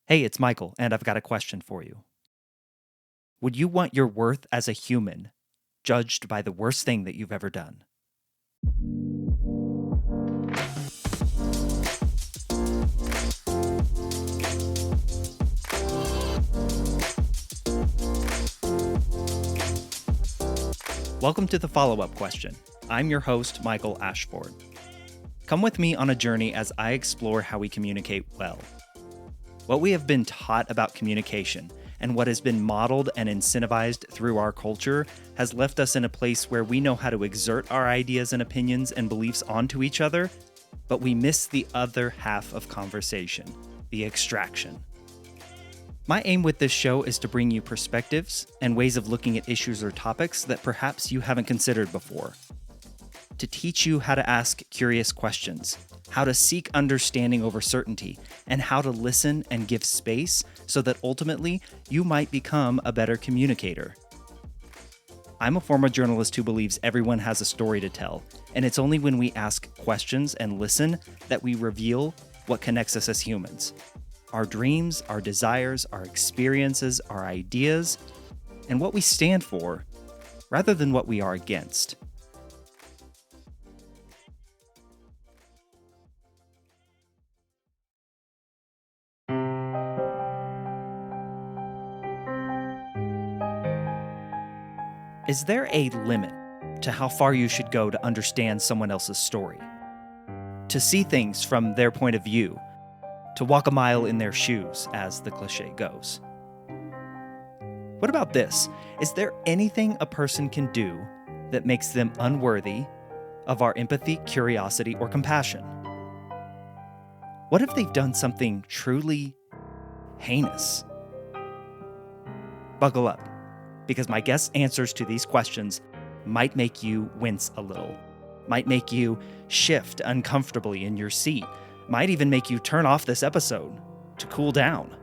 Hey, it's Michael, and I've got a question for you. Would you want your worth as a human judged by the worst thing that you've ever done? Welcome to the follow up question. I'm your host, Michael Ashford. Come with me on a journey as I explore how we communicate well. What we have been taught about communication and what has been modeled and incentivized through our culture has left us in a place where we know how to exert our ideas and opinions and beliefs onto each other, but we miss the other half of conversation, the extraction. My aim with this show is to bring you perspectives and ways of looking at issues or topics that perhaps you haven't considered before. To teach you how to ask curious questions, how to seek understanding over certainty, and how to listen and give space so that ultimately you might become a better communicator. I'm a former journalist who believes everyone has a story to tell, and it's only when we ask questions and listen that we reveal what connects us as humans. Our dreams, our desires, our experiences, our ideas, and what we stand for, rather than what we are against. Is there a limit to how far you should go to understand someone else's story? To see things from their point of view, to walk a mile in their shoes, as the cliche goes. What about this? Is there anything a person can do that makes them unworthy of our empathy, curiosity, or compassion? What if they've done something truly heinous? Buckle up, because my guest's answers to these questions might make you wince a little, might make you shift uncomfortably in your seat, might even make you turn off this episode to cool down.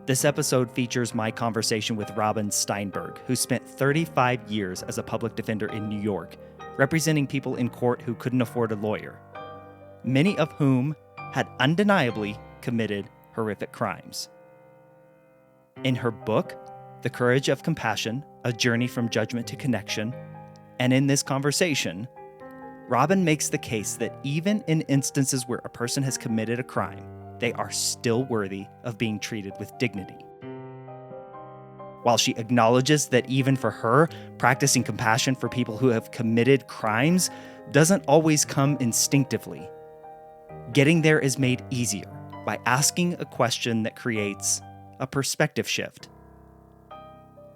This episode features my conversation with Robin Steinberg, who spent 35 years as a public defender in New York, representing people in court who couldn't afford a lawyer, many of whom had undeniably committed horrific crimes. In her book, The Courage of Compassion, A Journey from Judgment to Connection, and in this conversation, Robin makes the case that even in instances where a person has committed a crime, they are still worthy of being treated with dignity. While she acknowledges that even for her, practicing compassion for people who have committed crimes doesn't always come instinctively, getting there is made easier by asking a question that creates a perspective shift.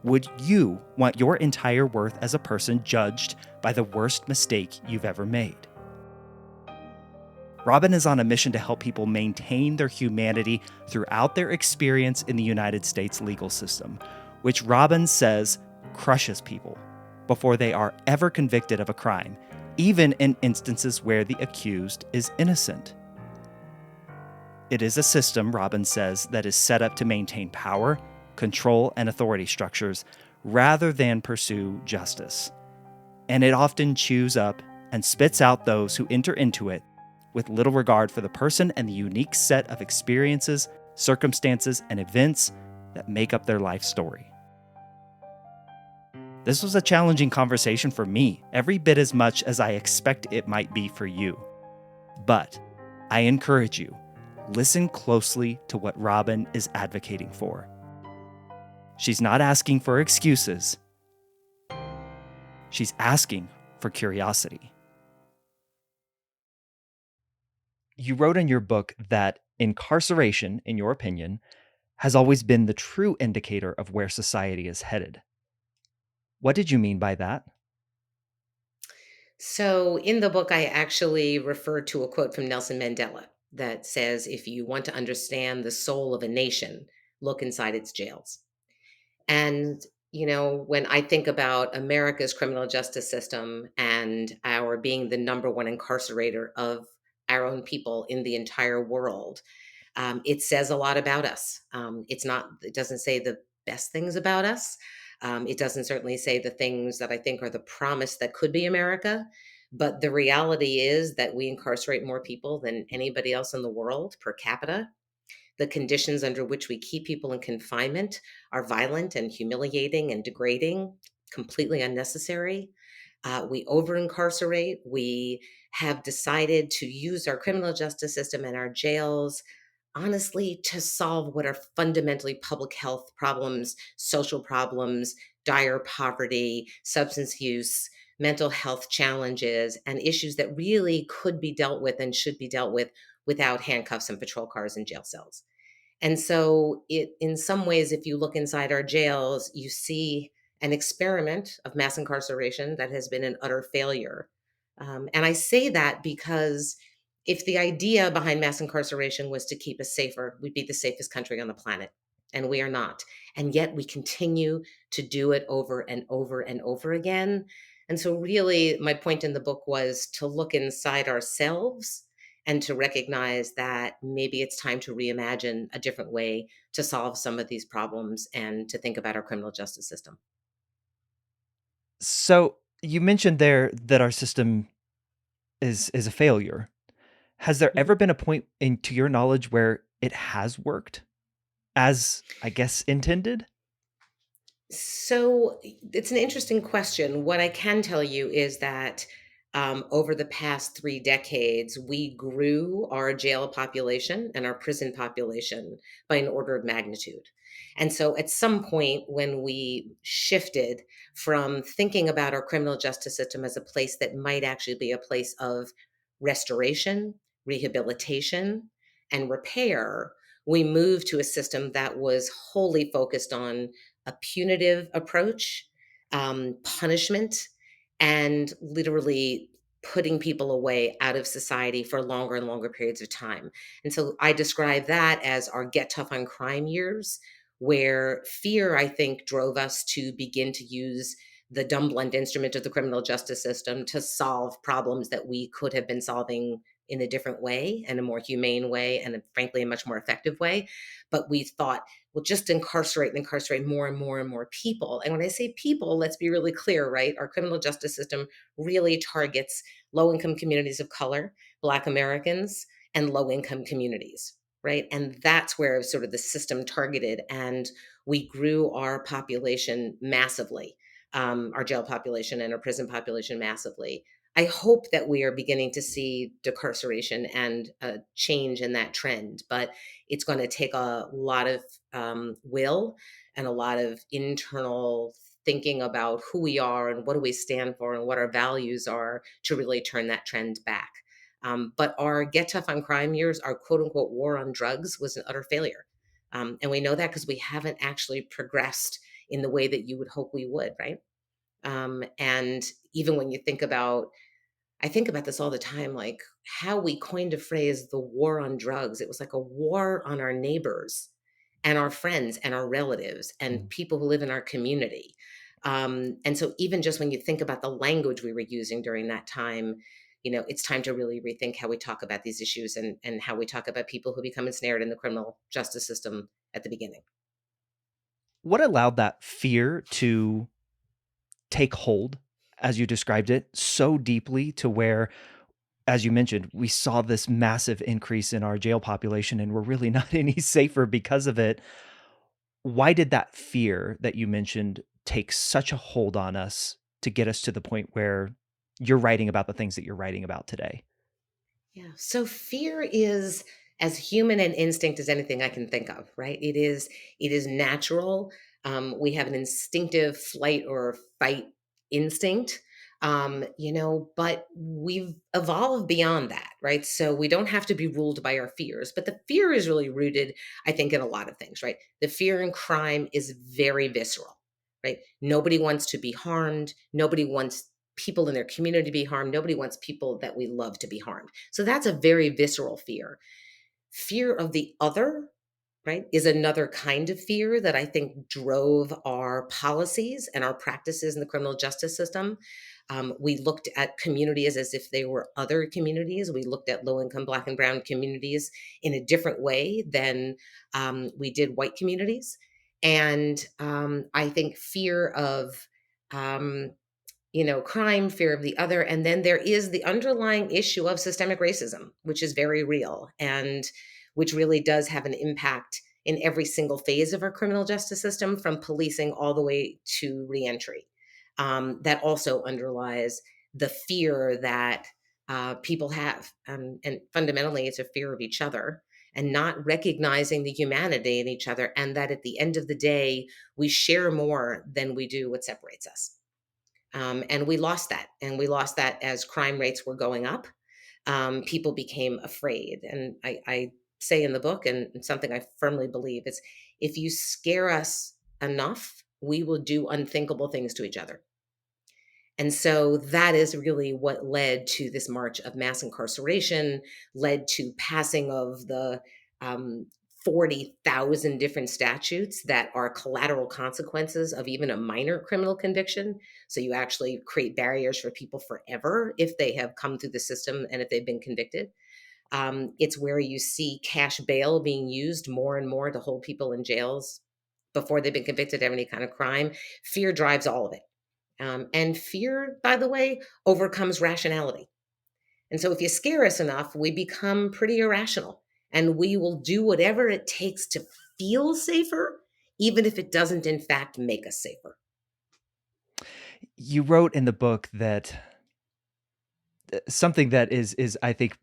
Would you want your entire worth as a person judged by the worst mistake you've ever made? Robin is on a mission to help people maintain their humanity throughout their experience in the United States legal system, which Robin says crushes people before they are ever convicted of a crime, even in instances where the accused is innocent. It is a system, Robin says, that is set up to maintain power, control, and authority structures rather than pursue justice. And it often chews up and spits out those who enter into it with little regard for the person and the unique set of experiences, circumstances, and events that make up their life story. This was a challenging conversation for me, every bit as much as I expect it might be for you. But I encourage you, listen closely to what Robin is advocating for. She's not asking for excuses. She's asking for curiosity. You wrote in your book that incarceration, in your opinion, has always been the true indicator of where society is headed. What did you mean by that? So, in the book, I actually refer to a quote from Nelson Mandela that says, "If you want to understand the soul of a nation, look inside its jails." And, when I think about America's criminal justice system and our being the number one incarcerator of our own people in the entire world, it says a lot about us. It doesn't say the best things about us. It doesn't certainly say the things that I think are the promise that could be America. But the reality is that we incarcerate more people than anybody else in the world per capita. The conditions under which we keep people in confinement are violent and humiliating and degrading, completely unnecessary. We over incarcerate. We have decided to use our criminal justice system and our jails, honestly, to solve what are fundamentally public health problems, social problems, dire poverty, substance use, mental health challenges, and issues that really could be dealt with and should be dealt with without handcuffs and patrol cars and jail cells. And so, in some ways, if you look inside our jails, you see an experiment of mass incarceration that has been an utter failure. And I say that because if the idea behind mass incarceration was to keep us safer, we'd be the safest country on the planet. And we are not. And yet we continue to do it over and over and over again. And so, really, my point in the book was to look inside ourselves and to recognize that maybe it's time to reimagine a different way to solve some of these problems and to think about our criminal justice system. So you mentioned there that our system is a failure. Has there Mhm. ever been a point in to your knowledge where it has worked as, I guess, intended? So it's an interesting question. What I can tell you is that over the past 3 decades, we grew our jail population and our prison population by an order of magnitude. And so at some point, when we shifted from thinking about our criminal justice system as a place that might actually be a place of restoration, rehabilitation, and repair, we moved to a system that was wholly focused on a punitive approach, punishment, and literally putting people away out of society for longer and longer periods of time. And so I describe that as our get tough on crime years, where fear, I think, drove us to begin to use the dumb blunt instrument of the criminal justice system to solve problems that we could have been solving in a different way and a more humane way and frankly a much more effective way. But we thought, will just incarcerate and incarcerate more and more and more people. And when I say people, let's be really clear, right? Our criminal justice system really targets low income communities of color, Black Americans, and low income communities, right? And that's where sort of the system targeted. And we grew our population massively, our jail population and our prison population massively. I hope that we are beginning to see decarceration and a change in that trend, but it's going to take a lot of will and a lot of internal thinking about who we are and what do we stand for and what our values are to really turn that trend back. But our get tough on crime years, our quote unquote war on drugs, was an utter failure. And we know that because we haven't actually progressed in the way that you would hope we would, right? And even when you think about, I think about this all the time, like how we coined a phrase, the war on drugs. It was like a war on our neighbors and our friends and our relatives and people who live in our community. And so, even just when you think about the language we were using during that time, it's time to really rethink how we talk about these issues and how we talk about people who become ensnared in the criminal justice system at the beginning. What allowed that fear to take hold, as you described it, so deeply to where, as you mentioned, we saw this massive increase in our jail population and we're really not any safer because of it? Why did that fear that you mentioned take such a hold on us to get us to the point where you're writing about the things that you're writing about today? Yeah. So fear is as human an instinct as anything I can think of, right? It is natural. We have an instinctive flight or fight instinct. But we've evolved beyond that, right? So we don't have to be ruled by our fears, but the fear is really rooted, I think, in a lot of things, right? The fear in crime is very visceral, right? Nobody wants to be harmed. Nobody wants people in their community to be harmed. Nobody wants people that we love to be harmed. So that's a very visceral fear. Fear of the other, right, is another kind of fear that I think drove our policies and our practices in the criminal justice system. We looked at communities as if they were other communities. We looked at low income Black and Brown communities in a different way than we did white communities. And I think fear of um, crime, fear of the other. And then there is the underlying issue of systemic racism, which is very real. And which really does have an impact in every single phase of our criminal justice system, from policing all the way to reentry. That also underlies the fear that people have. And fundamentally, it's a fear of each other and not recognizing the humanity in each other, and that at the end of the day, we share more than we do what separates us. And we lost that. And we lost that as crime rates were going up. People became afraid. And I say in the book, and something I firmly believe, is if you scare us enough, we will do unthinkable things to each other. And so that is really what led to this march of mass incarceration, led to passing of the um, 40,000 different statutes that are collateral consequences of even a minor criminal conviction. So you actually create barriers for people forever if they have come through the system and if they've been convicted. It's where you see cash bail being used more and more to hold people in jails before they've been convicted of any kind of crime. Fear drives all of it. And fear, by the way, overcomes rationality. And so if you scare us enough, we become pretty irrational and we will do whatever it takes to feel safer, even if it doesn't, in fact, make us safer. You wrote in the book that something that is I think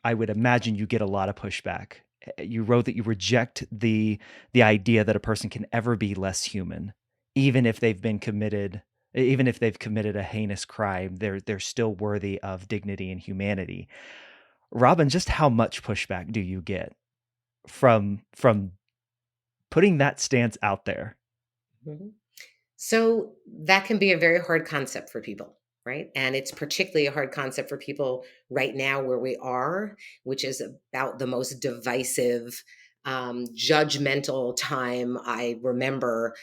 I would imagine you get a lot of pushback. You wrote that you reject the idea that a person can ever be less human, even if they've committed a heinous crime. They're still worthy of dignity and humanity. Robin, just how much pushback do you get from putting that stance out there? Mhm. So that can be a very hard concept for people, right? And it's particularly a hard concept for people right now where we are, which is about the most divisive, judgmental time I remember,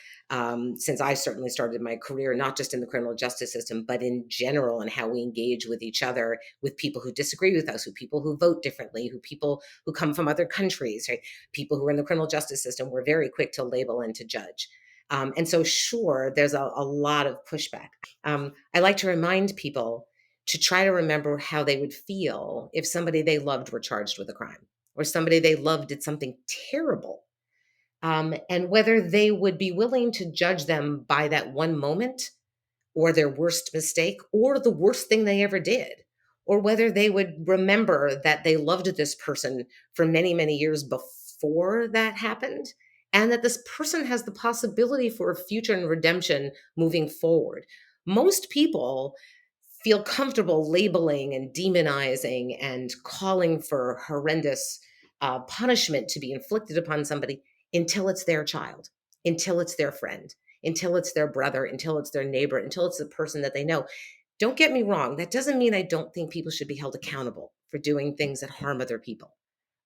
since I certainly started my career, not just in the criminal justice system, but in general, and how we engage with each other, with people who disagree with us, with people who vote differently, who people who come from other countries, right? People who are in the criminal justice system, we're very quick to label and to judge. And so, sure, there's a lot of pushback. I like to remind people to try to remember how they would feel if somebody they loved were charged with a crime, or somebody they loved did something terrible, and whether they would be willing to judge them by that one moment, or their worst mistake, or the worst thing they ever did, or whether they would remember that they loved this person for many, many years before that happened, and that this person has the possibility for a future and redemption moving forward. Most people feel comfortable labeling and demonizing and calling for horrendous punishment to be inflicted upon somebody until it's their child, until it's their friend, until it's their brother, until it's their neighbor, until it's the person that they know. Don't get me wrong. That doesn't mean I don't think people should be held accountable for doing things that harm other people.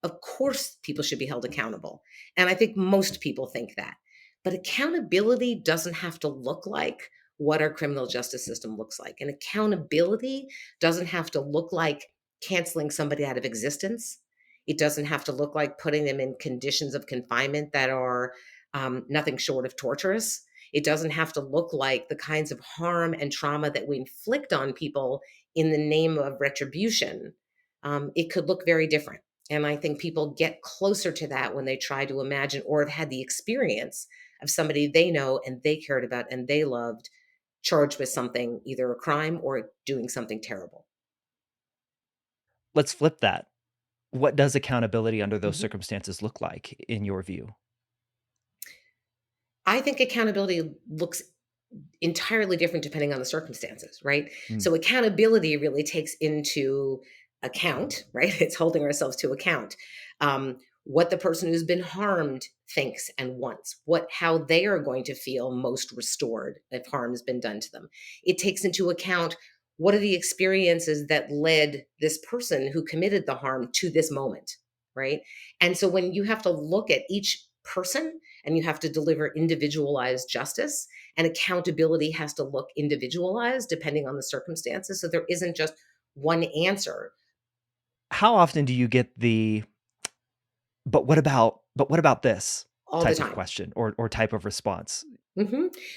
Of course, people should be held accountable. And I think most people think that. But accountability doesn't have to look like what our criminal justice system looks like. And accountability doesn't have to look like canceling somebody out of existence. It doesn't have to look like putting them in conditions of confinement that are nothing short of torturous. It doesn't have to look like the kinds of harm and trauma that we inflict on people in the name of retribution. It could look very different. And I think people get closer to that when they try to imagine or have had the experience of somebody they know and they cared about and they loved charged with something, either a crime or doing something terrible. Let's flip that. What does accountability under those Mhm. circumstances look like in your view? I think accountability looks entirely different depending on the circumstances, right? Mm. So accountability really takes into account, right? It's holding ourselves to account. What the person who's been harmed thinks and wants, what how they are going to feel most restored if harm has been done to them. It takes into account what are the experiences that led this person who committed the harm to this moment, right? And so when you have to look at each person and you have to deliver individualized justice, and accountability has to look individualized depending on the circumstances. So there isn't just one answer How often do you get the but what about this all the type of time. question or type of response?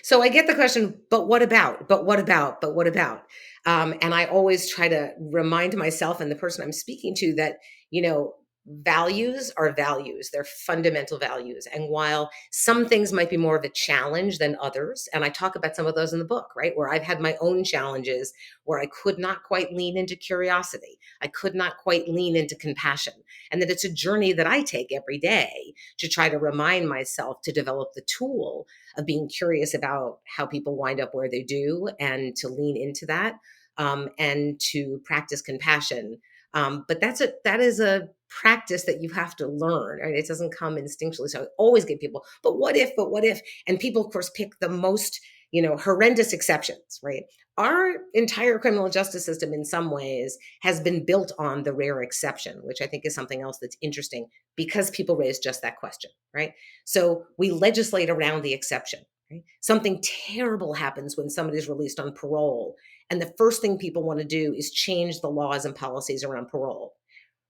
So I get the question, but what about? But what about? But what about? And I always try to remind myself and the person I'm speaking to that, you know, values are values. They're fundamental values. And while some things might be more of a challenge than others, and I talk about some of those in the book, right? Where I've had my own challenges where I could not quite lean into curiosity. I could not quite lean into compassion. And that it's a journey that I take every day to try to remind myself to develop the tool of being curious about how people wind up where they do and to lean into that, and to practice compassion. But that is a practice that you have to learn, right? It doesn't come instinctually. So I always get people, but what if? And people, of course, pick the most, horrendous exceptions, right? Our entire criminal justice system, in some ways, has been built on the rare exception, which I think is something else that's interesting because people raise just that question, right? So we legislate around the exception. Right? Something terrible happens when somebody's released on parole. And the first thing people want to do is change the laws and policies around parole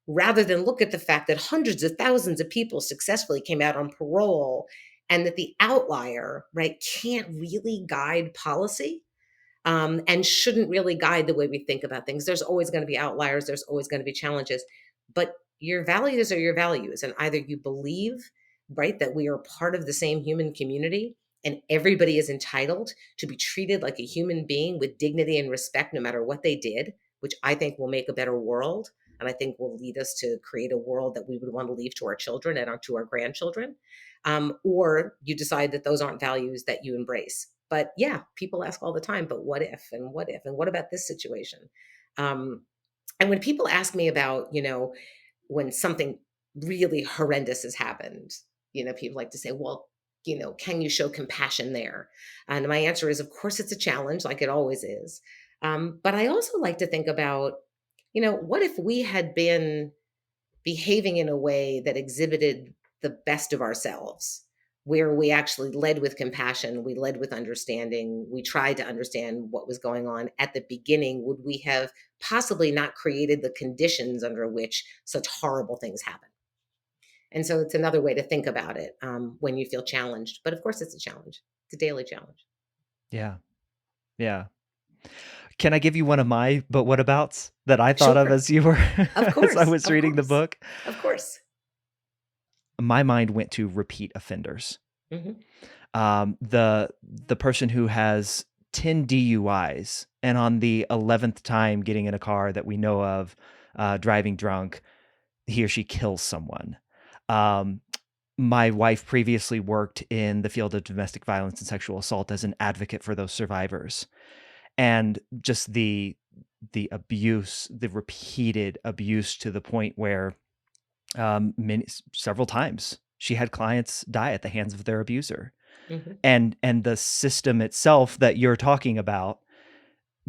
rather than look at the fact that hundreds of thousands of people successfully came out on parole and that the outlier, right, can't really guide policy, and shouldn't really guide the way we think about things. There's always going to be outliers, there's always going to be challenges, but your values are your values. And either you believe, right, that we are part of the same human community and everybody is entitled to be treated like a human being with dignity and respect no matter what they did, which I think will make a better world. And I think will lead us to create a world that we would want to leave to our children and to our grandchildren. Or you decide that those aren't values that you embrace. But yeah, people ask all the time, but what if, and what if, and what about this situation? Um, and when people ask me about, when something really horrendous has happened, people like to say, well, can you show compassion there? And my answer is, of course, it's a challenge, like it always is. But I also like to think about, what if we had been behaving in a way that exhibited the best of ourselves, where we actually led with compassion, we led with understanding, we tried to understand what was going on at the beginning? Would we have possibly not created the conditions under which such horrible things happen? And so it's another way to think about it, when you feel challenged. But of course, it's a challenge, it's a daily challenge. Yeah. Yeah. Can I give you one of my but what abouts that I thought of Sure. as you were Of as I course. was Of reading the course. book? Of course. My mind went to repeat offenders. Hmm. The person who has 10 DUIs and on the 11th time getting in a car that we know of, driving drunk, he or she kills someone. Um, my wife previously worked in the field of domestic violence and sexual assault as an advocate for those survivors. And just the abuse, the repeated abuse to the point where several times she had clients die at the hands of their abuser. Hmm. And the system itself that you're talking about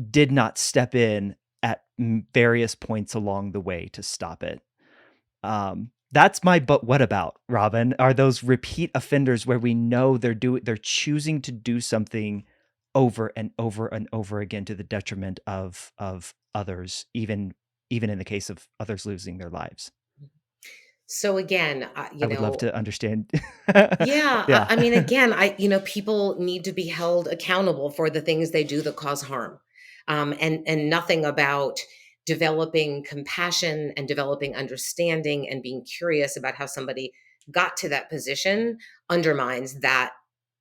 did not step in at various points along the way to stop it. That's my but what about, Robin? Are those repeat offenders where we know they're choosing to do something over and over and over again to the detriment of others, even in the case of others losing their lives. So again, I would love to understand. yeah, Yeah. I mean, again, people need to be held accountable for the things they do that cause harm, and nothing about developing compassion and developing understanding and being curious about how somebody got to that position undermines that,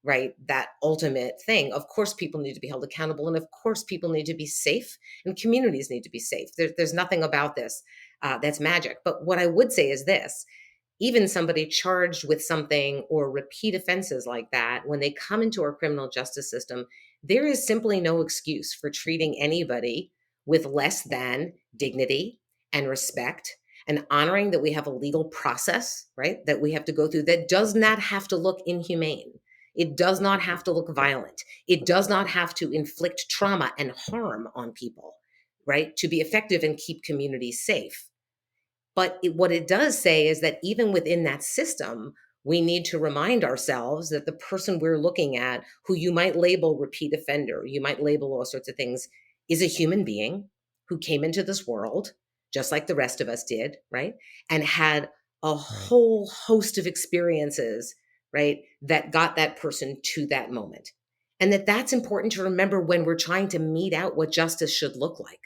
right? That ultimate thing. Of course, people need to be held accountable, and of course, people need to be safe, and communities need to be safe. There's nothing about this that's magic. But what I would say is this: even somebody charged with something or repeat offenses like that, when they come into our criminal justice system, there is simply no excuse for treating anybody with less than dignity and respect, and honoring that we have a legal process, right? That we have to go through that does not have to look inhumane. It does not have to look violent. It does not have to inflict trauma and harm on people, right? To be effective and keep communities safe. But what it does say is that even within that system, we need to remind ourselves that the person we're looking at, who you might label repeat offender, you might label all sorts of things, is a human being who came into this world just like the rest of us did, right? And had a Right. whole host of experiences, right, that got that person to that moment. And that's important to remember when we're trying to mete out what justice should look like,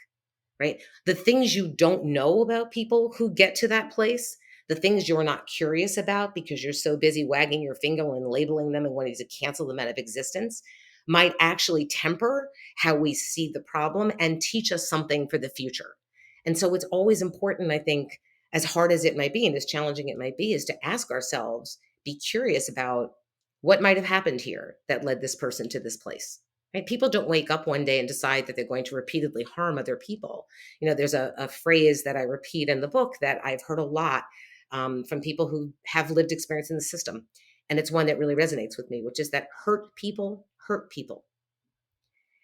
right? The things you don't know about people who get to that place, The things you're not curious about because you're so busy wagging your finger and labeling them and wanting to cancel them out of existence might actually temper how we see the problem and teach us something for the future. And so it's always important, I think, as hard as it might be and as challenging it might be, is to ask ourselves, be curious about what might have happened here that led this person to this place. Right? People don't wake up one day and decide that they're going to repeatedly harm other people. There's a phrase that I repeat in the book that I've heard a lot from people who have lived experience in the system. And it's one that really resonates with me, which is that hurt people hurt people.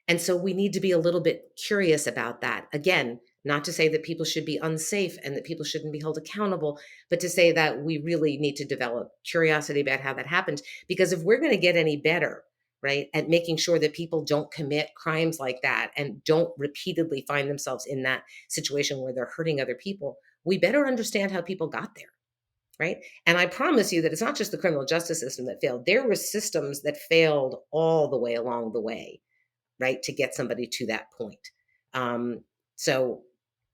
And so we need to be a little bit curious about that. Again, not to say that people should be unsafe and that people shouldn't be held accountable, but to say that we really need to develop curiosity about how that happened. Because if we're going to get any better, right, at making sure that people don't commit crimes like that and don't repeatedly find themselves in that situation where they're hurting other people, we better understand how people got there. Right. And I promise you that it's not just the criminal justice system that failed. There were systems that failed all the way along the way, right, to get somebody to that point. So,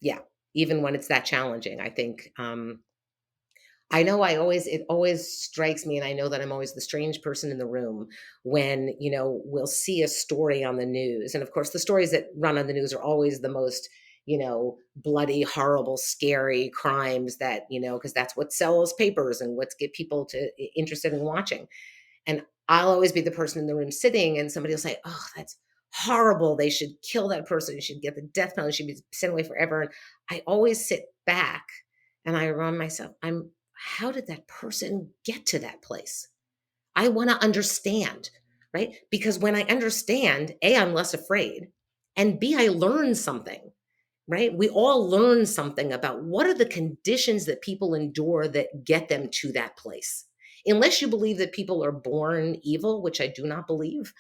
yeah, even when it's that challenging, I think I know it always strikes me, and I know that I'm always the strange person in the room when, we'll see a story on the news. And of course, the stories that run on the news are always the most, bloody, horrible, scary crimes that, because that's what sells papers and what's get people interested in watching. And I'll always be the person in the room sitting, and somebody will say, "Oh, that's horrible. They should kill that person. You should get the death penalty. Should be sent away forever." And I always sit back and I remind myself, how did that person get to that place? I want to understand, right? Because when I understand, A, I'm less afraid, and B, I learn something, right? We all learn something about what are the conditions that people endure that get them to that place. Unless you believe that people are born evil, which I do not believe,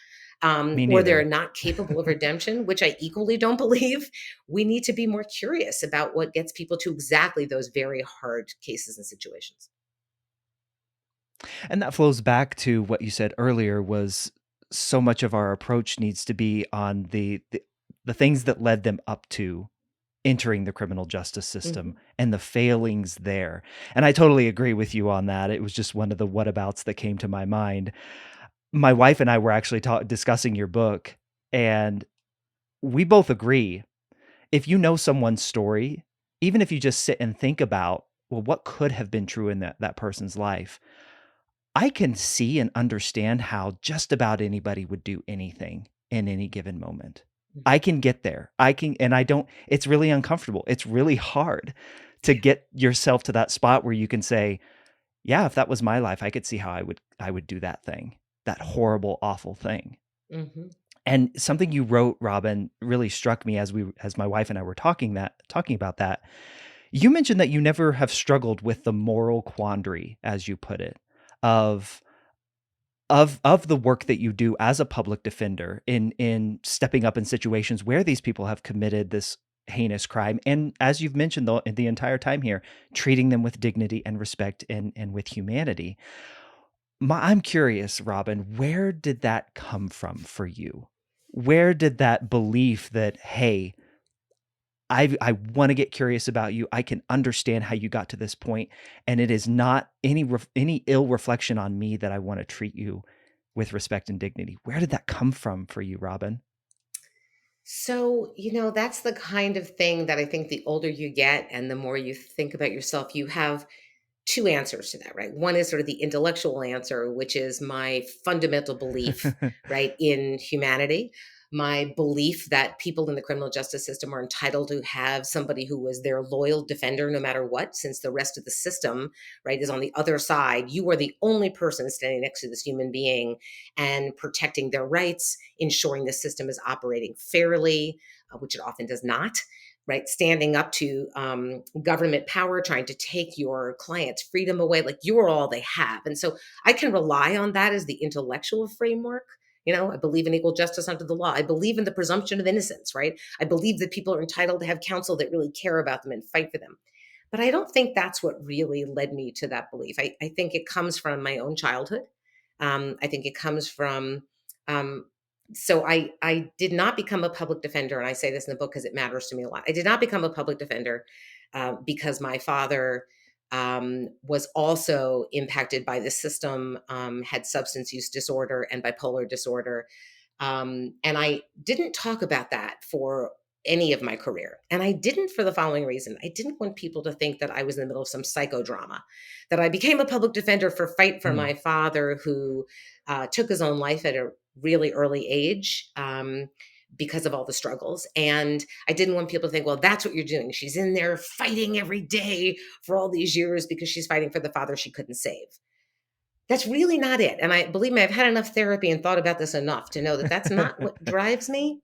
Me or they're neither. not capable of redemption, which I equally don't believe, we need to be more curious about what gets people to exactly those very hard cases and situations. And that flows back to what you said earlier was so much of our approach needs to be on the things that led them up to entering the criminal justice system Mhm. and the failings there. And I totally agree with you on that. It was just one of the whatabouts that came to my mind. My wife and I were actually discussing your book, and we both agree. If you know someone's story, even if you just sit and think about, well, what could have been true in that person's life, I can see and understand how just about anybody would do anything in any given moment. I Mhm. can get there. I can, and I don't, it's really uncomfortable. It's really hard to Yeah. get yourself to that spot where you can say, yeah, if that was my life, I could see how I would do that thing, that horrible, awful thing. Mhm. And something you wrote, Robin, really struck me as my wife and I were talking about that. You mentioned that you never have struggled with the moral quandary, as you put it, of of the work that you do as a public defender in stepping up in situations where these people have committed this heinous crime, and as you've mentioned the entire time here, treating them with dignity and respect and with humanity. I'm curious, Robin, where did that come from for you? Where did that belief that, hey, I want to get curious about you. I can understand how you got to this point, and it is not any ill reflection on me that I want to treat you with respect and dignity. Where did that come from for you, Robin? So, that's the kind of thing that I think the older you get and the more you think about yourself, you have two answers to that, right? One is sort of the intellectual answer, which is my fundamental belief, right, in humanity. My belief that people in the criminal justice system are entitled to have somebody who is their loyal defender no matter what, since the rest of the system, right, is on the other side. You are the only person standing next to this human being and protecting their rights, ensuring the system is operating fairly, which it often does not, right? Standing up to government power, trying to take your client's freedom away. Like, you're all they have. And so I can rely on that as the intellectual framework. I believe in equal justice under the law. I believe in the presumption of innocence, right? I believe that people are entitled to have counsel that really care about them and fight for them. But I don't think that's what really led me to that belief. I think it comes from my own childhood. I think it comes from um, so I did not become a public defender, and I say this in the book because it matters to me a lot. I did not become a public defender because my father was also impacted by the system, had substance use disorder and bipolar disorder. And I didn't talk about that for any of my career. And I didn't for the following reason. I didn't want people to think that I was in the middle of some psychodrama, that I became a public defender for fight for Mm. my father, who took his own life at a really early age. Because of all the struggles. And I didn't want people to think, well, that's what you're doing. She's in there fighting every day for all these years because she's fighting for the father she couldn't save. That's really not it. And I believe me, I've had enough therapy and thought about this enough to know that that's not what drives me.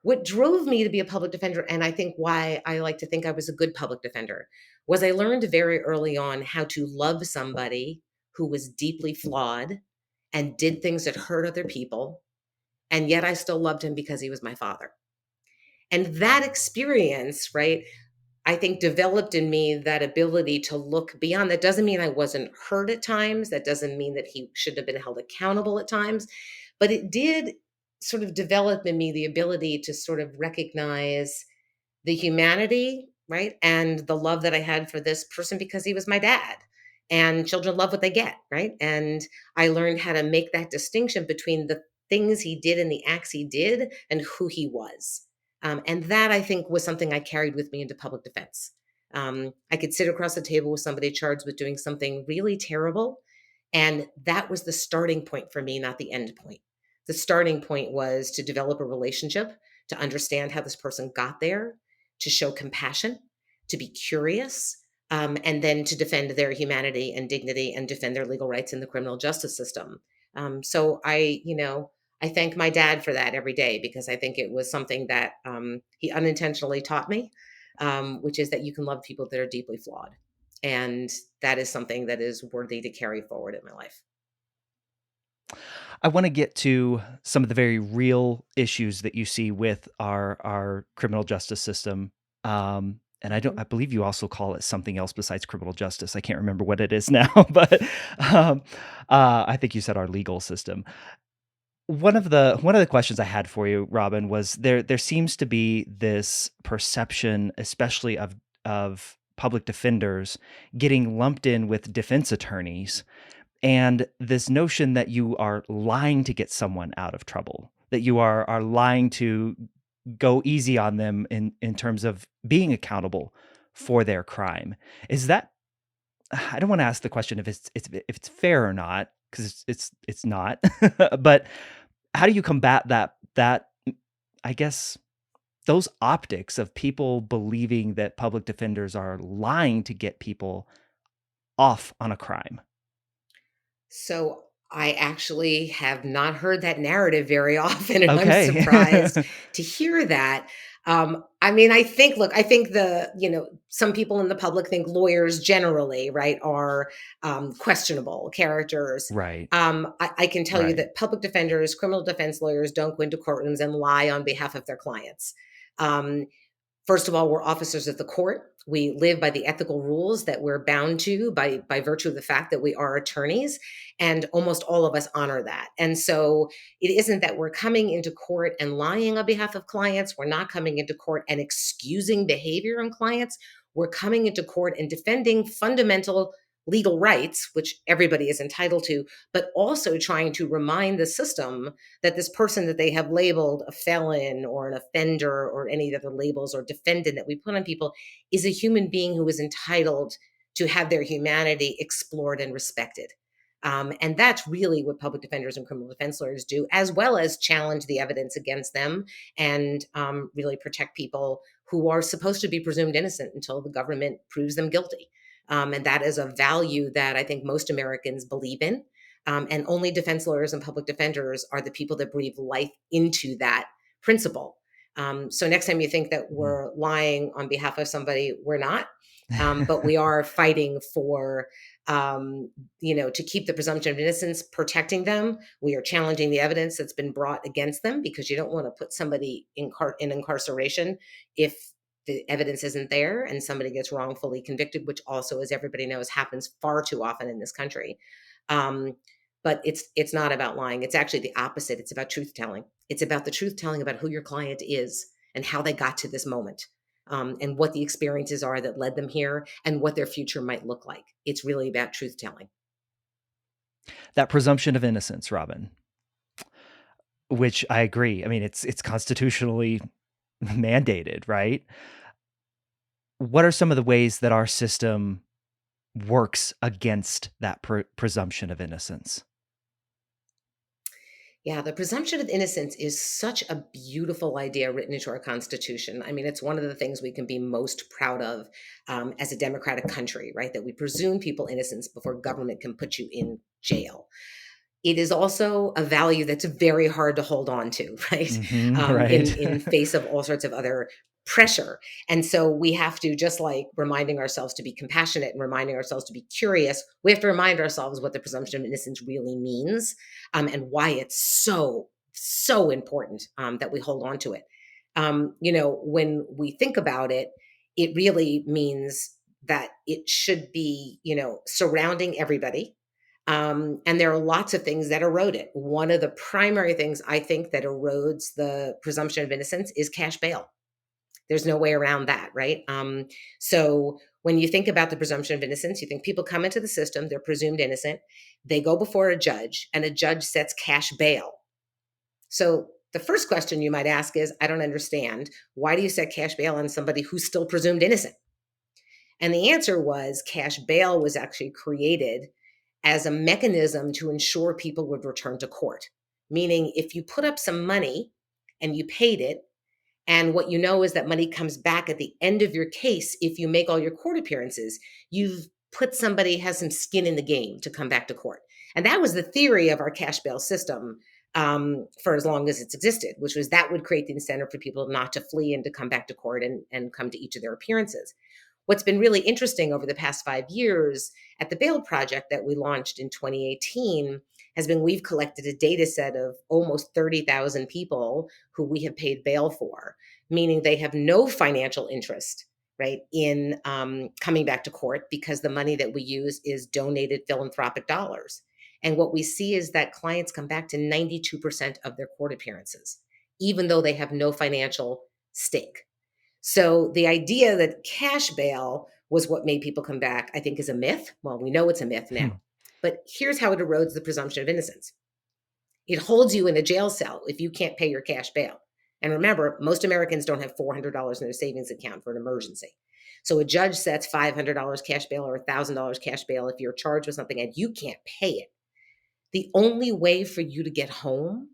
What drove me to be a public defender, and I think why I like to think I was a good public defender, was I learned very early on how to love somebody who was deeply flawed and did things that hurt other people. And yet I still loved him because he was my father. And that experience, right, I think developed in me that ability to look beyond. That doesn't mean I wasn't hurt at times. That doesn't mean that he shouldn't have been held accountable at times. But it did sort of develop in me the ability to sort of recognize the humanity, right? And the love that I had for this person because he was my dad. And children love what they get, right? And I learned how to make that distinction between the things he did and the acts he did and who he was. And that I think was something I carried with me into public defense. I could sit across the table with somebody charged with doing something really terrible. And that was the starting point for me, not the end point. The starting point was to develop a relationship, to understand how this person got there, to show compassion, to be curious, and then to defend their humanity and dignity and defend their legal rights in the criminal justice system. So I thank my dad for that every day because I think it was something that he unintentionally taught me, which is that you can love people that are deeply flawed. And that is something that is worthy to carry forward in my life. I want to get to some of the very real issues that you see with our criminal justice system. And Mhm. I believe you also call it something else besides criminal justice. I can't remember what it is now, but um, I think you said our legal system. One of the questions I had for you, Robin, was there seems to be this perception, especially of public defenders getting lumped in with defense attorneys, and this notion that you are lying to get someone out of trouble, that you are lying to go easy on them in terms of being accountable for their crime. Is that I don't want to ask the question if it's fair or not, because it's not. But how do you combat that I guess those optics of people believing that public defenders are lying to get people off on a crime? So I actually have not heard that narrative very often, and I'm Okay. surprised to hear that. I mean, I think some people in the public think lawyers generally, right, are questionable characters. Right, I can tell you right. that public defenders, criminal defense lawyers don't go into courtrooms and lie on behalf of their clients. Um, First of all, we're officers of the court. We live by the ethical rules that we're bound to by virtue of the fact that we are attorneys, and almost all of us honor that. And so it isn't that we're coming into court and lying on behalf of clients. We're not coming into court and excusing behavior on clients. We're coming into court and defending fundamental legal rights, which everybody is entitled to, but also trying to remind the system that this person that they have labeled a felon or an offender or any other labels or defendant that we put on people is a human being who is entitled to have their humanity explored and respected. And that's really what public defenders and criminal defense lawyers do, as well as challenge the evidence against them and really protect people who are supposed to be presumed innocent until the government proves them guilty. And that is a value that I think most Americans believe in. And only defense lawyers and public defenders are the people that breathe life into that principle. So next time you think that Mhm. we're lying on behalf of somebody, we're not. But we are fighting for, to keep the presumption of innocence, protecting them. We are challenging the evidence that's been brought against them because you don't want to put somebody in incarceration if the evidence isn't there and somebody gets wrongfully convicted, which also, as everybody knows, happens far too often in this country. Um, but it's not about lying. It's actually the opposite. It's about truth telling. It's about the truth telling about who your client is and how they got to this moment. and what the experiences are that led them here and what their future might look like. It's really about truth telling. That presumption of innocence, Robin, which I agree. I mean, it's constitutionally mandated, right? What are some of the ways that our system works against that presumption of innocence? Yeah, the presumption of innocence is such a beautiful idea written into our Constitution. I mean, it's one of the things we can be most proud of as a democratic country, right? That we presume people innocence before government can put you in jail. It is also a value that's very hard to hold on to, right? Right. In face of all sorts of other pressure. And so we have to, just like reminding ourselves to be compassionate and reminding ourselves to be curious, we have to remind ourselves what the presumption of innocence really means, and why it's so, so important that we hold on to it. When we think about it, it really means that it should be, surrounding everybody, and there are lots of things that erode it. One of the primary things I think that erodes the presumption of innocence is cash bail. There's no way around that, right? So when you think about the presumption of innocence, you think people come into the system, they're presumed innocent, they go before a judge, and a judge sets cash bail. So the first question you might ask is, I don't understand. Why do you set cash bail on somebody who's still presumed innocent? And the answer was cash bail was actually created as a mechanism to ensure people would return to court. Meaning, if you put up some money and you paid it, and what you know is that money comes back at the end of your case if you make all your court appearances, you've put somebody has some skin in the game to come back to court. And that was the theory of our cash bail system for as long as it's existed, which was that would create the incentive for people not to flee and to come back to court and come to each of their appearances. What's been really interesting over the past 5 years at the Bail Project that we launched in 2018 has been we've collected a data set of almost 30,000 people who we have paid bail for, meaning they have no financial interest, right, in coming back to court because the money that we use is donated philanthropic dollars. And what we see is that clients come back to 92% of their court appearances, even though they have no financial stake. So the idea that cash bail was what made people come back, I think, is a myth. Well, we know it's a myth now. But here's how it erodes the presumption of innocence. It holds you in a jail cell if you can't pay your cash bail. And remember, most Americans don't have $400 in their savings account for an emergency. So a judge sets $500 cash bail or $1,000 cash bail if you're charged with something and you can't pay it. The only way for you to get home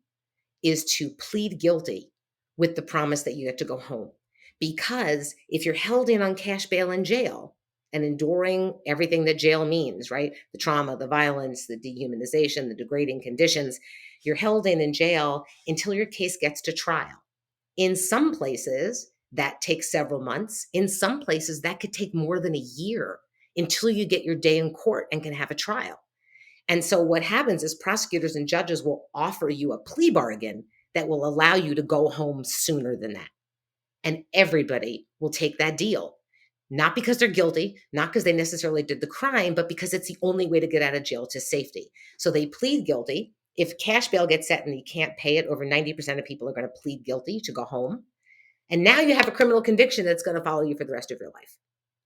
is to plead guilty with the promise that you get to go home. Because if you're held in on cash bail in jail and enduring everything that jail means, right? The trauma, the violence, the dehumanization, the degrading conditions, you're held in jail until your case gets to trial. In some places, that takes several months. In some places, that could take more than a year until you get your day in court and can have a trial. And so what happens is prosecutors and judges will offer you a plea bargain that will allow you to go home sooner than that. And everybody will take that deal, not because they're guilty, not because they necessarily did the crime, but because it's the only way to get out of jail to safety. So they plead guilty. If cash bail gets set and you can't pay it, over 90% of people are going to plead guilty to go home. And now you have a criminal conviction that's going to follow you for the rest of your life,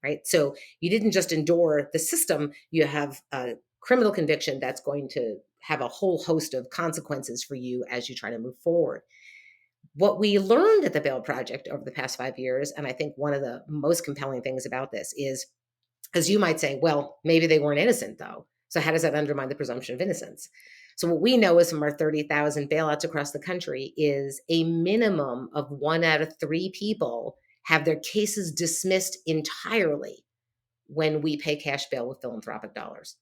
right? So you didn't just endure the system, you have a criminal conviction that's going to have a whole host of consequences for you as you try to move forward. What we learned at the Bail Project over the past 5 years, and I think one of the most compelling things about this is, as you might say, well, maybe they weren't innocent though. So how does that undermine the presumption of innocence? So what we know is from our 30,000 bailouts across the country is a minimum of 1 out of 3 people have their cases dismissed entirely when we pay cash bail with philanthropic dollars.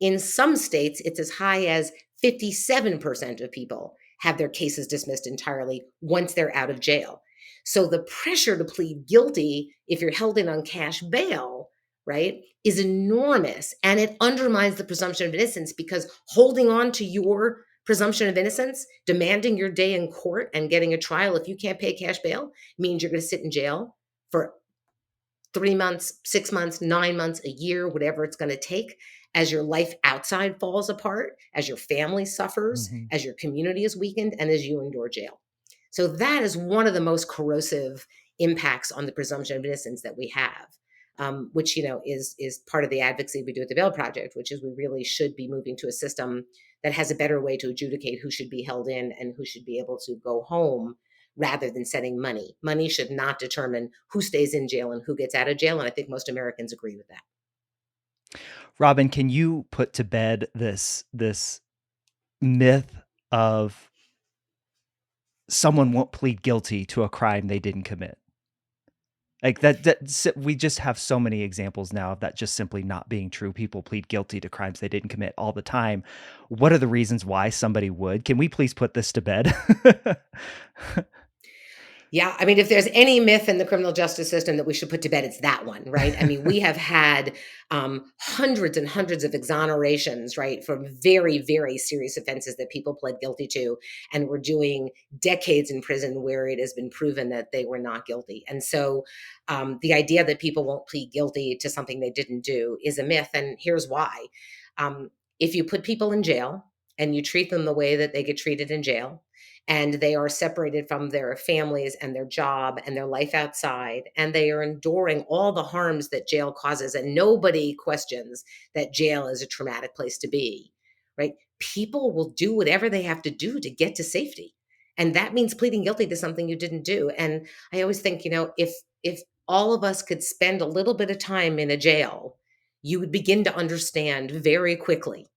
In some states, it's as high as 57% of people have their cases dismissed entirely once they're out of jail. So the pressure to plead guilty if you're held in on cash bail, right, is enormous. And it undermines the presumption of innocence because holding on to your presumption of innocence, demanding your day in court and getting a trial if you can't pay cash bail means you're going to sit in jail for 3 months, 6 months, 9 months, a year, whatever it's going to take, as your life outside falls apart, as your family suffers, Mm-hmm. as your community is weakened, and as you endure jail. So that is one of the most corrosive impacts on the presumption of innocence that we have. Which is part of the advocacy we do at the Bail Project, which is we really should be moving to a system that has a better way to adjudicate who should be held in and who should be able to go home, rather than setting money. Money should not determine who stays in jail and who gets out of jail, and I think most Americans agree with that. Robin, can you put to bed this myth of someone won't plead guilty to a crime they didn't commit? Like we just have so many examples now of that just simply not being true. People plead guilty to crimes they didn't commit all the time. What are the reasons why somebody would? Can we please put this to bed? Yeah, I mean, if there's any myth in the criminal justice system that we should put to bed, it's that one, right? I mean, we have had hundreds and hundreds of exonerations, right, from very, very serious offenses that people pled guilty to, and were doing decades in prison where it has been proven that they were not guilty. And so, the idea that people won't plead guilty to something they didn't do is a myth, and here's why. If you put people in jail and you treat them the way that they get treated in jail, and they are separated from their families and their job and their life outside, and they are enduring all the harms that jail causes, and nobody questions that jail is a traumatic place to be, right? People will do whatever they have to do to get to safety, and that means pleading guilty to something you didn't do. And I always think, if all of us could spend a little bit of time in a jail, you would begin to understand very quickly,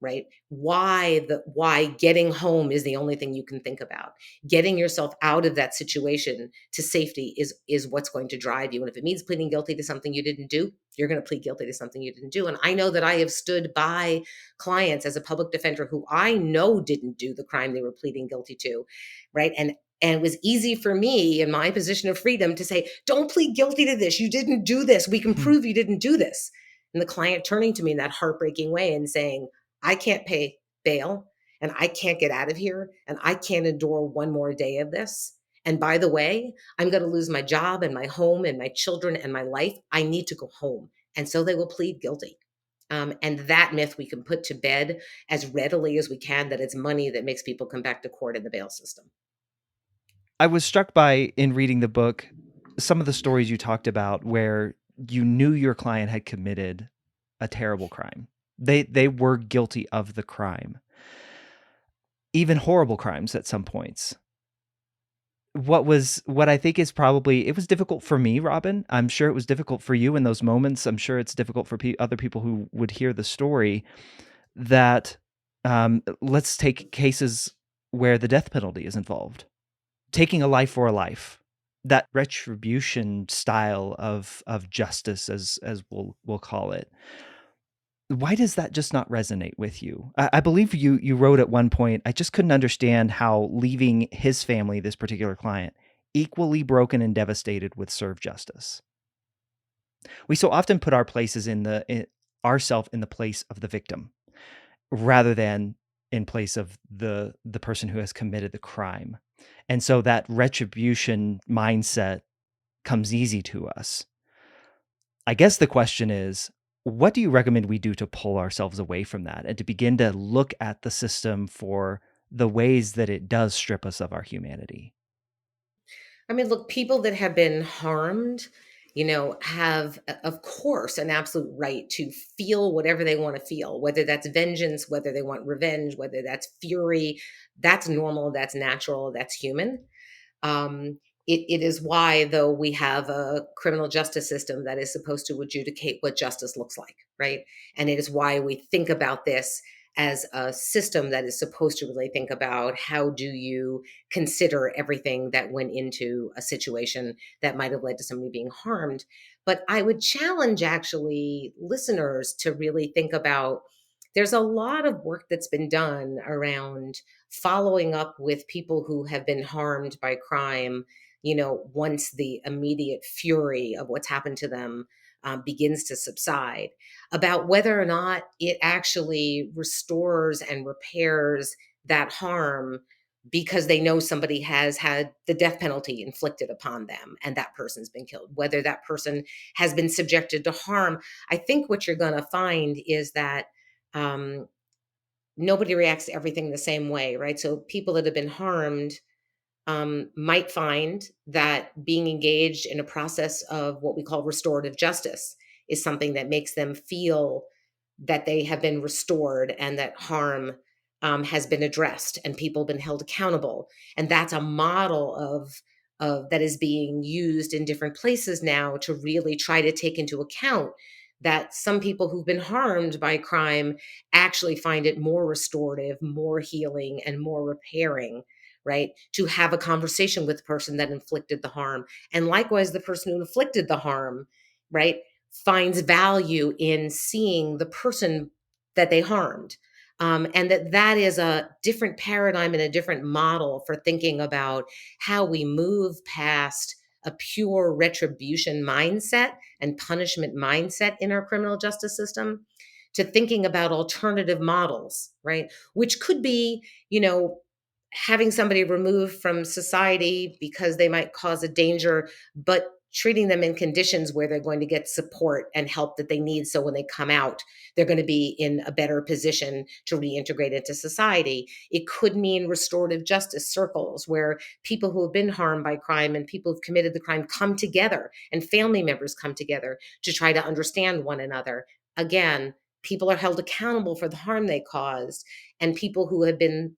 right? Why getting home is the only thing you can think about. Getting yourself out of that situation to safety is what's going to drive you. And if it means pleading guilty to something you didn't do, you're going to plead guilty to something you didn't do. And I know that I have stood by clients as a public defender who I know didn't do the crime they were pleading guilty to, right? And it was easy for me in my position of freedom to say, don't plead guilty to this. You didn't do this. We can prove you didn't do this. And the client turning to me in that heartbreaking way and saying, I can't pay bail, and I can't get out of here, and I can't endure one more day of this. And by the way, I'm going to lose my job and my home and my children and my life. I need to go home. And so they will plead guilty. And that myth we can put to bed as readily as we can, that it's money that makes people come back to court in the bail system. I was struck by, in reading the book, some of the stories you talked about where you knew your client had committed a terrible crime. They were guilty of the crime, even horrible crimes at some points. What I think is probably, it was difficult for me, Robin. I'm sure it was difficult for you in those moments. I'm sure it's difficult for other people who would hear the story. That let's take cases where the death penalty is involved, taking a life for a life. That retribution style of justice, as we'll call it. Why does that just not resonate with you? I believe you wrote at one point, I just couldn't understand how leaving his family, this particular client, equally broken and devastated would serve justice. We so often put ourself in the place of the victim rather than in place of the person who has committed the crime. And so that retribution mindset comes easy to us. I guess the question is, what do you recommend we do to pull ourselves away from that and to begin to look at the system for the ways that it does strip us of our humanity? I mean, look, people that have been harmed, have, of course, an absolute right to feel whatever they want to feel, whether that's vengeance, whether they want revenge, whether that's fury. That's normal, that's natural, that's human. It is why, though, we have a criminal justice system that is supposed to adjudicate what justice looks like, right? And it is why we think about this as a system that is supposed to really think about, how do you consider everything that went into a situation that might have led to somebody being harmed. But I would challenge, actually, listeners to really think about, there's a lot of work that's been done around following up with people who have been harmed by crime, once the immediate fury of what's happened to them begins to subside, about whether or not it actually restores and repairs that harm, because they know somebody has had the death penalty inflicted upon them and that person's been killed, whether that person has been subjected to harm. I think what you're going to find is that um, nobody reacts to everything the same way, right? So people that have been harmed might find that being engaged in a process of what we call restorative justice is something that makes them feel that they have been restored and that harm has been addressed and people been held accountable. And that's a model of that is being used in different places now to really try to take into account that some people who've been harmed by crime actually find it more restorative, more healing, and more repairing, right? To have a conversation with the person that inflicted the harm. And likewise, the person who inflicted the harm, right, finds value in seeing the person that they harmed. And that is a different paradigm and a different model for thinking about how we move past a pure retribution mindset and punishment mindset in our criminal justice system to thinking about alternative models, right? Which could be, having somebody removed from society because they might cause a danger, but treating them in conditions where they're going to get support and help that they need. So when they come out, they're going to be in a better position to reintegrate into society. It could mean restorative justice circles where people who have been harmed by crime and people who've committed the crime come together and family members come together to try to understand one another. Again, people are held accountable for the harm they caused, and people who have been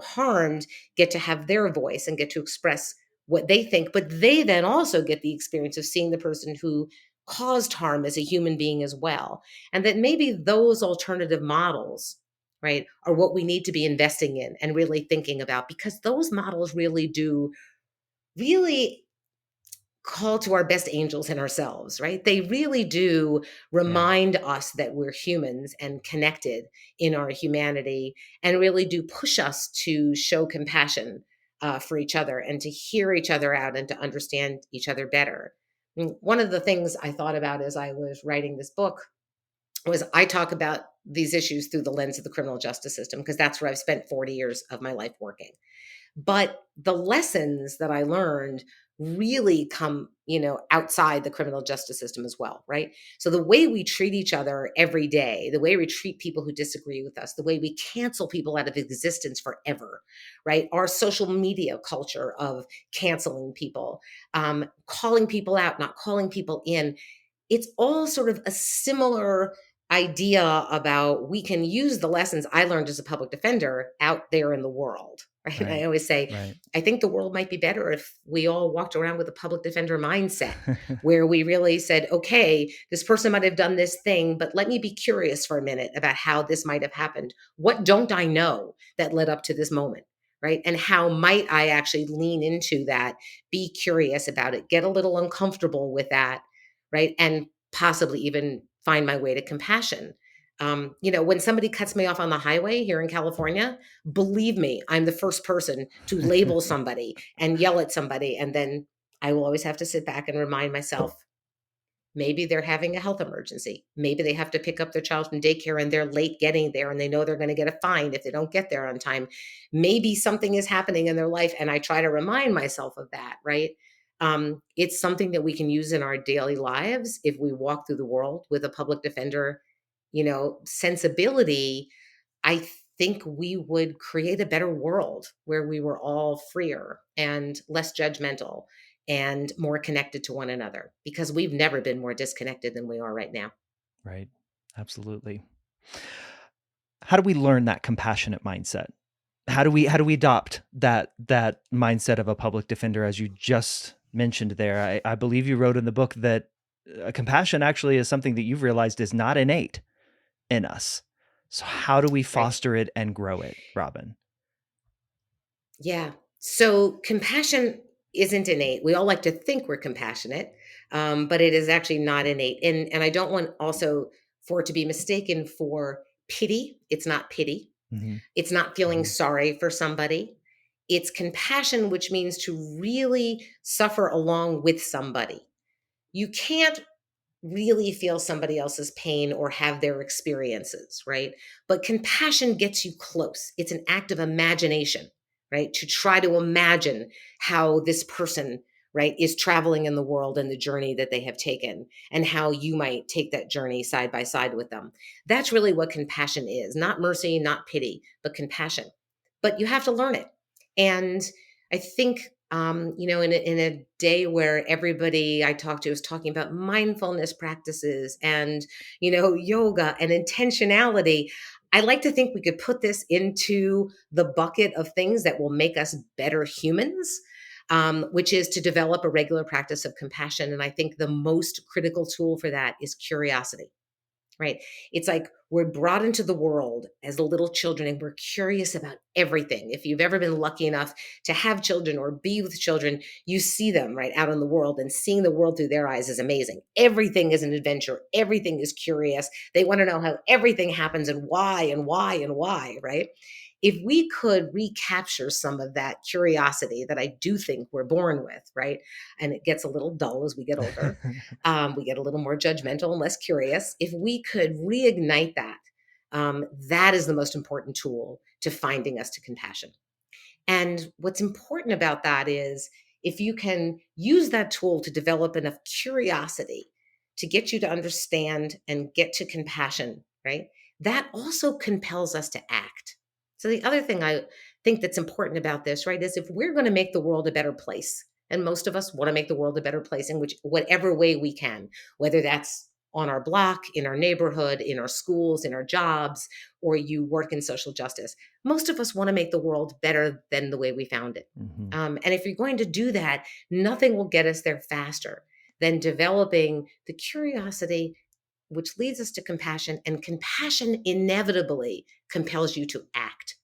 harmed get to have their voice and get to express what they think, but they then also get the experience of seeing the person who caused harm as a human being as well. And that maybe those alternative models, right, are what we need to be investing in and really thinking about, because those models really do really call to our best angels in ourselves, right? They really do Yeah. remind us that we're humans and connected in our humanity, and really do push us to show compassion for each other and to hear each other out and to understand each other better. One of the things I thought about as I was writing this book was I talk about these issues through the lens of the criminal justice system, because that's where I've spent 40 years of my life working. But the lessons that I learned really come, outside the criminal justice system as well, right? So the way we treat each other every day, the way we treat people who disagree with us, the way we cancel people out of existence forever, right? Our social media culture of canceling people, calling people out, not calling people in, it's all sort of a similar idea about we can use the lessons I learned as a public defender out there in the world, right? I Right. always say, Right. I think the world might be better if we all walked around with a public defender mindset where we really said, okay, this person might have done this thing, but let me be curious for a minute about how this might have happened. What don't I know that led up to this moment? Right. And how might I actually lean into that, be curious about it, get a little uncomfortable with that, right? And possibly even find my way to compassion. When somebody cuts me off on the highway here in California, believe me, I'm the first person to label somebody and yell at somebody. And then I will always have to sit back and remind myself, maybe they're having a health emergency. Maybe they have to pick up their child from daycare and they're late getting there and they know they're going to get a fine if they don't get there on time. Maybe something is happening in their life. And I try to remind myself of that, right? It's something that we can use in our daily lives if we walk through the world with a public defender, sensibility. I think we would create a better world where we were all freer and less judgmental and more connected to one another, because we've never been more disconnected than we are right now. Right. Absolutely. How do we learn that compassionate mindset? How do we adopt that mindset of a public defender, as you just mentioned there? I believe you wrote in the book that compassion actually is something that you've realized is not innate in us. So how do we Right. foster it and grow it, Robin? Yeah. So compassion isn't innate. We all like to think we're compassionate, but it is actually not innate. And I don't want also for it to be mistaken for pity. It's not pity. Mhm. It's not feeling Mhm. sorry for somebody. It's compassion, which means to really suffer along with somebody. You can't really feel somebody else's pain or have their experiences, right? But compassion gets you close. It's an act of imagination, right? To try to imagine how this person, right, is traveling in the world and the journey that they have taken and how you might take that journey side by side with them. That's really what compassion is, not mercy, not pity, but compassion. But you have to learn it. And I think, in a day where everybody I talked to is talking about mindfulness practices and, yoga and intentionality, I like to think we could put this into the bucket of things that will make us better humans, which is to develop a regular practice of compassion. And I think the most critical tool for that is curiosity. Right. It's like we're brought into the world as little children and we're curious about everything. If you've ever been lucky enough to have children or be with children, you see them right out in the world, and seeing the world through their eyes is amazing. Everything is an adventure. Everything is curious. They want to know how everything happens and why and why and why. Right. If we could recapture some of that curiosity that I do think we're born with, right? And it gets a little dull as we get older, we get a little more judgmental and less curious. If we could reignite that, that is the most important tool to finding us to compassion. And what's important about that is if you can use that tool to develop enough curiosity to get you to understand and get to compassion, right? That also compels us to act. So, the other thing I think that's important about this, right, is if we're going to make the world a better place, and most of us want to make the world a better place in which whatever way we can, whether that's on our block, in our neighborhood, in our schools, in our jobs, or you work in social justice, most of us want to make the world better than the way we found it. Hmm. And if you're going to do that, nothing will get us there faster than developing the curiosity, which leads us to compassion. And compassion inevitably compels you to act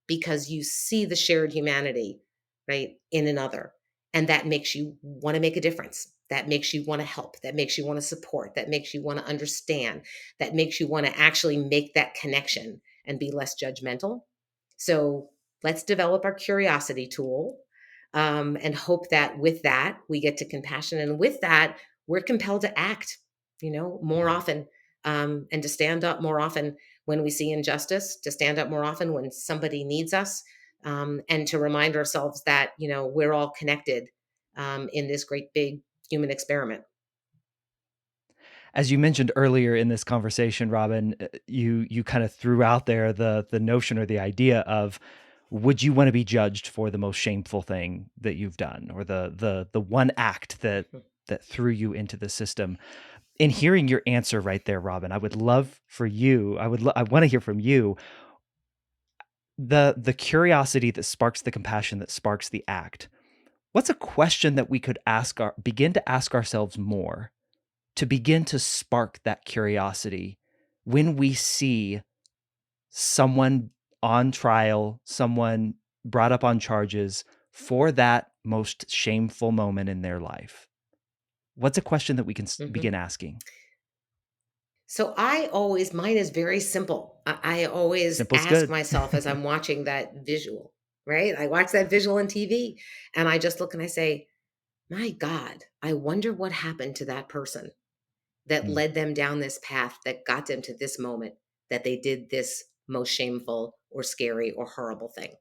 because you see the shared humanity, right, in another. And that makes you want to make a difference. That makes you want to help. That makes you want to support. That makes you want to understand. That makes you want to actually make that connection and be less judgmental. So let's develop our curiosity tool, and hope that with that we get to compassion. And with that, we're compelled to act, more Yeah. often, and to stand up more often when we see injustice, to stand up more often when somebody needs us, and to remind ourselves that, we're all connected, in this great big human experiment. As you mentioned earlier in this conversation, Robin, you kind of threw out there the notion or the idea of, would you want to be judged for the most shameful thing that you've done, or the one act that threw you into the system? In hearing your answer right there, Robin, I would love for you. I want to hear from you the curiosity that sparks the compassion that sparks the act. What's a question that we could begin to ask ourselves more to begin to spark that curiosity when we see someone on trial, someone brought up on charges for that most shameful moment in their life? What's a question that we can Mhm. begin asking? So mine is very simple. I always Simple's ask good. myself as I'm watching that visual, right? I watch that visual on TV and I just look and I say, my God, I wonder what happened to that person that Mm. led them down this path that got them to this moment that they did this most shameful or scary or horrible thing.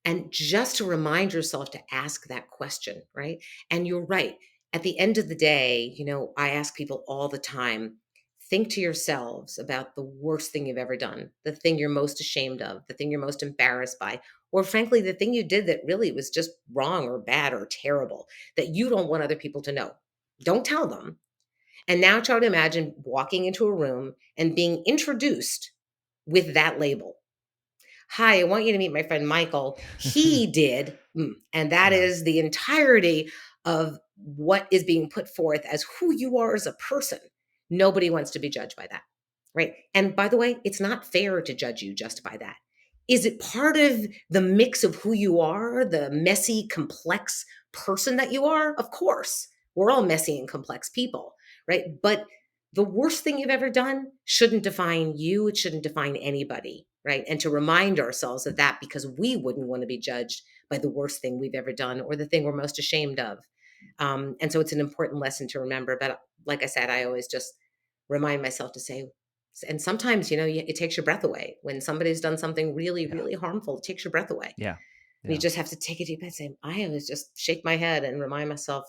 And just to remind yourself to ask that question, right? And you're right. At the end of the day, I ask people all the time, think to yourselves about the worst thing you've ever done, the thing you're most ashamed of, the thing you're most embarrassed by, or frankly, the thing you did that really was just wrong or bad or terrible that you don't want other people to know. Don't tell them. And now try to imagine walking into a room and being introduced with that label. Hi, I want you to meet my friend Michael. He did. And that Yeah. is the entirety of what is being put forth as who you are as a person. Nobody wants to be judged by that. Right. And by the way, it's not fair to judge you just by that. Is it part of the mix of who you are, the messy, complex person that you are? Of course. We're all messy and complex people. Right. But the worst thing you've ever done shouldn't define you. It shouldn't define anybody, right? And to remind ourselves of that because we wouldn't want to be judged by the worst thing we've ever done or the thing we're most ashamed of. And so it's an important lesson to remember. But like I said, I always just remind myself to say, and sometimes, it takes your breath away. When somebody's done something really, Yeah. really harmful, it takes your breath away. Yeah. And you Yeah. just have to take a deep breath and say, I always just shake my head and remind myself,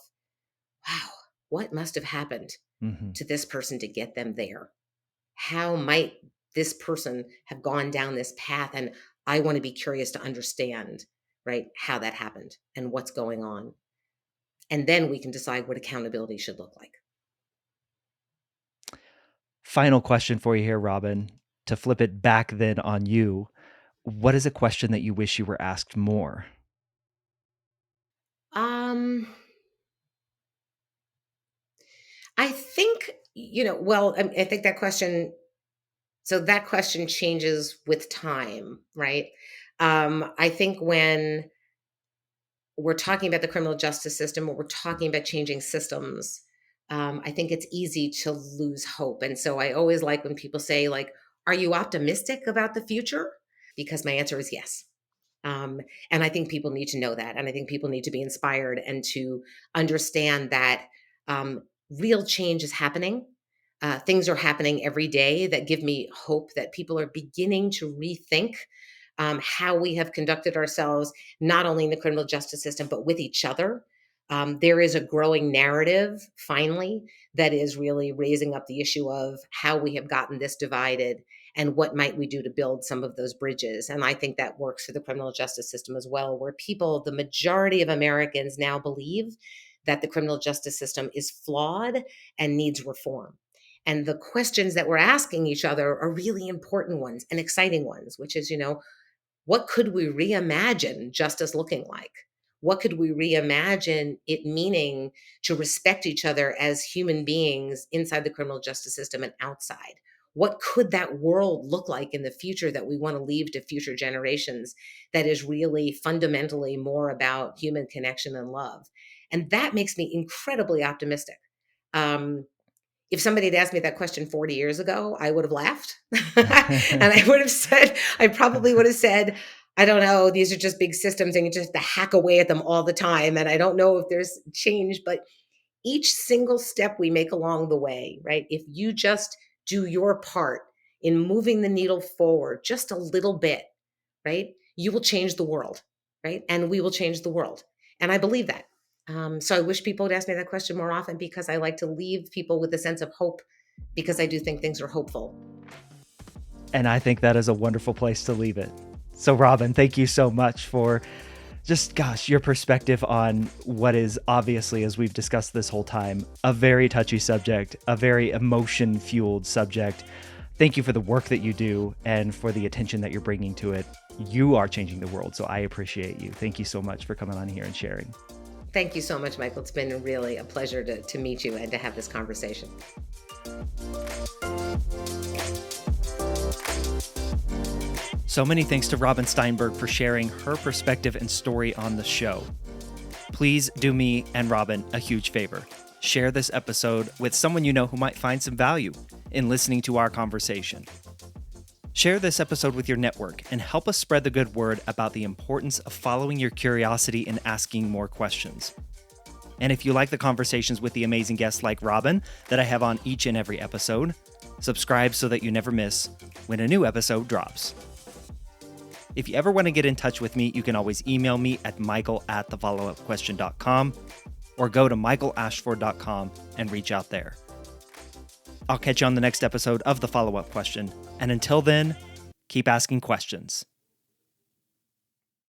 wow, what must have happened Hmm. to this person to get them there? How might this person have gone down this path? And I want to be curious to understand right, how that happened and what's going on. And then we can decide what accountability should look like. Final question for you here, Robin. To flip it back then on you, what is a question that you wish you were asked more? Um, I think, well, I think that question, so that question changes with time, right? I think when we're talking about the criminal justice system, or we're talking about changing systems, I think it's easy to lose hope. And so I always like when people say, like, are you optimistic about the future? Because my answer is yes. Um, and I think people need to know that. And I think people need to be inspired and to understand that real change is happening. Things are happening every day that give me hope that people are beginning to rethink how we have conducted ourselves, not only in the criminal justice system, but with each other. There is a growing narrative, finally, that is really raising up the issue of how we have gotten this divided and what might we do to build some of those bridges. And I think that works for the criminal justice system as well, where people, the majority of Americans now believe that the criminal justice system is flawed and needs reform. And the questions that we're asking each other are really important ones and exciting ones, which is, what could we reimagine justice looking like? What could we reimagine it meaning to respect each other as human beings inside the criminal justice system and outside? What could that world look like in the future that we want to leave to future generations that is really fundamentally more about human connection and love? And that makes me incredibly optimistic. Um, if somebody had asked me that question 40 years ago, I would have laughed. And I probably would have said, I don't know, these are just big systems and you just have to hack away at them all the time. And I don't know if there's change, but each single step we make along the way, right? If you just do your part in moving the needle forward just a little bit, right? You will change the world, right? And we will change the world. And I believe that. So I wish people would ask me that question more often because I like to leave people with a sense of hope because I do think things are hopeful. And I think that is a wonderful place to leave it. So, Robin, thank you so much for just, gosh, your perspective on what is obviously, as we've discussed this whole time, a very touchy subject, a very emotion-fueled subject. Thank you for the work that you do and for the attention that you're bringing to it. You are changing the world, so I appreciate you. Thank you so much for coming on here and sharing. Thank you so much, Michael. It's been really a pleasure to meet you and to have this conversation. So many thanks to Robin Steinberg for sharing her perspective and story on the show. Please do me and Robin a huge favor. Share this episode with someone you know who might find some value in listening to our conversation. Share this episode with your network and help us spread the good word about the importance of following your curiosity and asking more questions. And if you like the conversations with the amazing guests like Robin that I have on each and every episode, subscribe so that you never miss when a new episode drops. If you ever want to get in touch with me, you can always email me at michael@thefollowupquestion.com or go to michaelashford.com and reach out there. I'll catch you on the next episode of The Follow-Up Question. And until then, keep asking questions.